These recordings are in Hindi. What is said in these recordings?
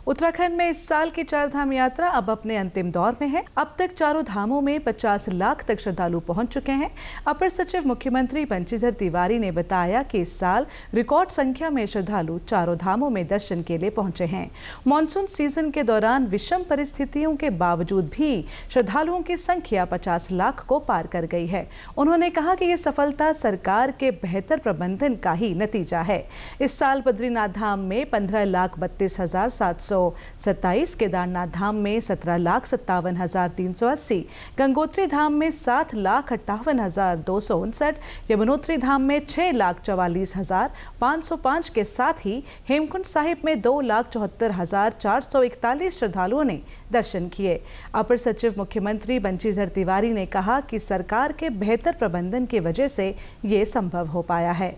उत्तराखंड में इस साल की चार धाम यात्रा अब अपने अंतिम दौर में है। अब तक चारों धामों में 50 लाख तक श्रद्धालु पहुंच चुके हैं। अपर सचिव मुख्यमंत्री बंशीधर तिवारी ने बताया कि इस साल रिकॉर्ड संख्या में श्रद्धालु चारों धामों में दर्शन के लिए पहुंचे हैं। मानसून सीजन के दौरान विषम परिस्थितियों के बावजूद भी श्रद्धालुओं की संख्या 50 लाख को पार कर गई है। उन्होंने कहा कि ये सफलता सरकार के बेहतर प्रबंधन का ही नतीजा है। इस साल बद्रीनाथ धाम में 15,32,727, केदारनाथ धाम में 17,57,380, गंगोत्री धाम में 7,58,259, यमुनोत्री धाम में 6,44,505 के साथ ही हेमकुंड साहिब में 2,74,441 श्रद्धालुओं ने दर्शन किए। अपर सचिव मुख्यमंत्री बंशीधर तिवारी ने कहा कि सरकार के बेहतर प्रबंधन की वजह से ये संभव हो पाया है।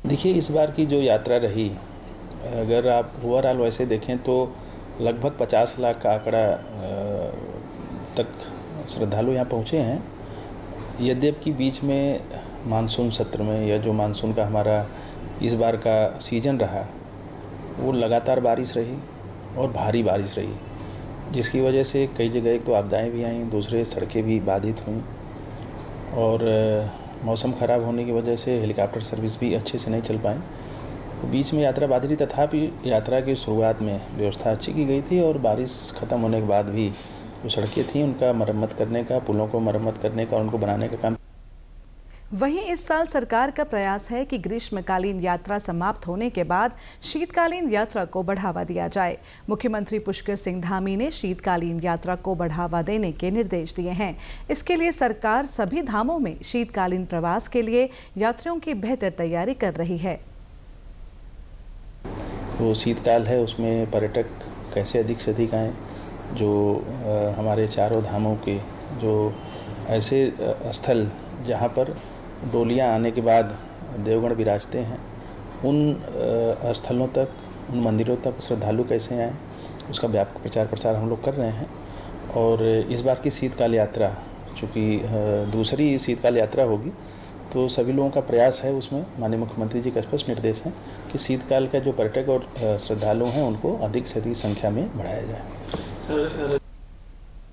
देखिए, इस बार की जो यात्रा रही, अगर आप ओवरऑल वैसे देखें तो लगभग 50 लाख का आंकड़ा तक श्रद्धालु यहाँ पहुँचे हैं। यद्यपि बीच में मानसून सत्र में या जो मानसून का हमारा इस बार का सीजन रहा, वो लगातार बारिश रही और भारी बारिश रही, जिसकी वजह से कई जगह एक तो आपदाएं भी आईं, दूसरे सड़कें भी बाधित हुईं और मौसम ख़राब होने की वजह से हेलीकॉप्टर सर्विस भी अच्छे से नहीं चल पाए। तो बीच में यात्रा बाधित रही, तथापि यात्रा की शुरुआत में व्यवस्था अच्छी की गई थी और बारिश ख़त्म होने के बाद भी जो सड़कें थीं उनका मरम्मत करने का, पुलों को मरम्मत करने का, उनको बनाने का काम। वहीं इस साल सरकार का प्रयास है कि ग्रीष्मकालीन यात्रा समाप्त होने के बाद शीतकालीन यात्रा को बढ़ावा दिया जाए। मुख्यमंत्री पुष्कर सिंह धामी ने शीतकालीन यात्रा को बढ़ावा देने के निर्देश दिए हैं। इसके लिए सरकार सभी धामों में शीतकालीन प्रवास के लिए यात्रियों की बेहतर तैयारी कर रही है। तो शीतकाल है, उसमें पर्यटक कैसे अधिक से अधिक आएँ। जो हमारे चारों धामों के जो ऐसे स्थल जहाँ पर डोलियाँ आने के बाद देवगण विराजते हैं, उन स्थलों तक, उन मंदिरों तक श्रद्धालु कैसे आएँ, उसका व्यापक प्रचार प्रसार हम लोग कर रहे हैं। और इस बार की शीतकाल यात्रा चूँकि दूसरी शीतकाल यात्रा होगी, तो सभी लोगों का प्रयास है, उसमें माननीय मुख्यमंत्री जी का स्पष्ट निर्देश है कि शीतकाल का जो पर्यटक और श्रद्धालु हैं उनको अधिक से अधिक संख्या में बढ़ाया जाए।